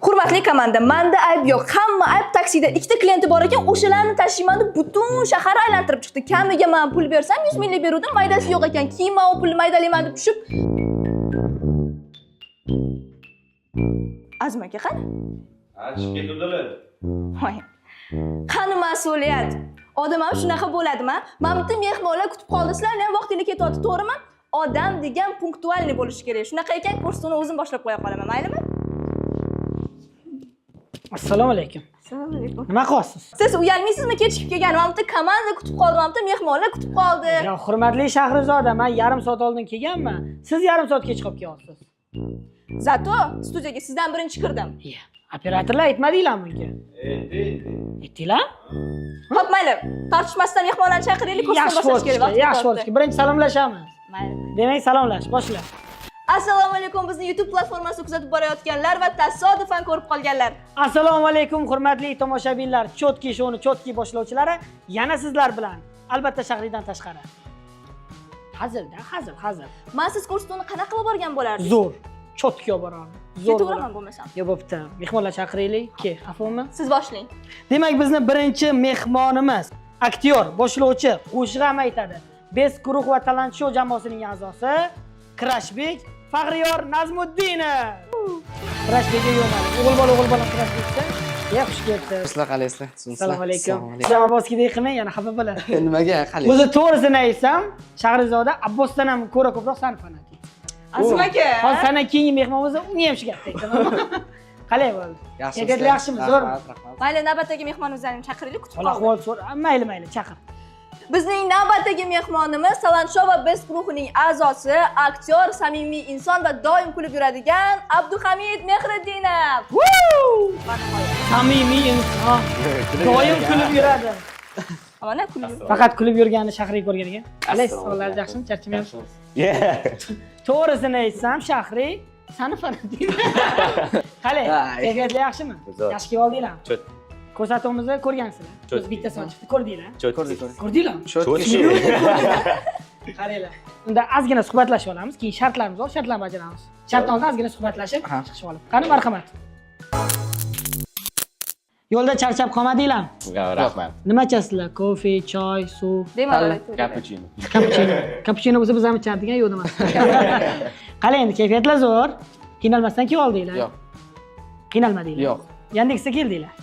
Hurmatli komanda, menda ayb yo'q. Hamma ayb taksida. Ikkita klienti bor ekan, o'shalarni tashiyman deb butun shahar aylantirib chiqdi. Kamiga men pul bersam 100 minglik beruvdim, maydasi yo'q ekan. Keyin men u pulni maydalayman deb tushib. Azim aka qani? Chiqib ketuvdilar. Voy. Qani mas'uliyat? Odam ham shunaqa bo'ladimi? Mana bitta mehmonlar kutib qoldi. Sizlarni ham vaqtingiz ketyapti, to'g'rimi? Odam degan punktualniy bo'lishi kerak. Shunaqa ekan, kursini o'zim boshlab qo'ya qolaman, maylimi? Assalomu alaykum. Assalomu alaykum. Nima qilyapsiz? Siz uyalmaysizmi kechikib kelgan? Mana bitta komanda kutib qoldi, mana bitta mehmonlar kutib qoldi. Ya hurmatli Shahrizoda, men yarim soat oldin kelganman. Siz yarim soat kech qolib kelyapsiz. Zato studiyaga sizdan birinchi kirdim. Operatorlar aytmadinglarmi bunga? Aytdinglar? Xo'p, mayli. Tortishmasdan mehmonlarni chaqiraylik, kursni boshlash kerak. Yaxshi bo'ldi. Birinchi salomlashamiz. Mayli. Demak, salomlash, boshla. Assalomu alaykum, bizni YouTube platformasida kuzatib borayotganlar va tasodifan ko'rib qolganlar. Assalomu alaykum, hurmatli tomoshabinlar. Chotki shoni, chotki boshlovchilari yana sizlar bilan. Albatta Shahridan tashqari. Hazilda, hazil. Men siz kursni qanaqa qilib borgan bo'lardingiz? Zo'r. Chotki olib boramiz. Zo'r. Ketaveраman bo'lmasam. Yo, bo'pti. Mehmonlar chaqiraylik. Xafami? Siz boshlang. Demak, bizni birinchi mehmonimiz aktyor, boshlovchi, qo'shiq ham aytadi. Best guruh va talant show jamoasining a'zosi Krashbek Faxriyor Nazmuddinov. Krashbekga yo'madi. O'g'il bola Krashbekda. Xush kelibsiz. Sizlar qalaysizlar? Assalomu alaykum. Siz Abbosgidek qilmang, yana xafa bo'ladi. Nimaga qalay? O'zi to'g'risini aytsam, Shahrizoda Abbosdan ham ko'ra ko'proq sani fanatik. Azim aka. Hozir sandan keyingi mehmonimiz unga ham shu gapni aytaman. Qalay bo'ldi? Kayfiyatlar yaxshimi? Zo'rmi? Mayli, navbatdagi mehmonimizni chaqiraylik, kutib Alloh qoldik. xo'l, mayli, chaqir. Bizning navbatdagi mehmonimiz Talant Show va Best guruhining a'zosi, aktyor, samimiy inson va doim kulib yuradigan Abduhamid Mehriddinov. Samimiy inson. Doim kulib yuradi. Mana kulib. Faqat kulib yurganini Shahriy ko'rgan ekan. Qalay, sog'lari yaxshimi? Charchamayapsiz? To'g'risini aytsam, Shahriy sani fanatik. Qalay, kayfiyatlar yaxshimi? Yaxshi kelib oldinglarmi? Ko'rsatuvimizni ko'rgansizlar. Biz bitta sochibni ko'rdinglar. Ko'rdinglarmi? Qaranglar. Unda ozgina suhbatlashib olamiz, keyin shartlarimiz bor, shartlarni bajaramiz. Shartdan oldin ozgina suhbatlashib, chiqib olib. Qani, marhamat. Yo'lda charchab qolmadinglarmi? Rahmat. Nima ichasizlar? Kofe, choy, suv? Bemalol. Cappuccino. Cappuccino bo'lsa biz ham ichardik-a, yo'q demas. Qalay endi, kayfiyatlar zo'r. Qiynalmasdan kelib oldinglar? Yo'q. Qiynalmadinglar? Yo'q. Yandexda keldinglar?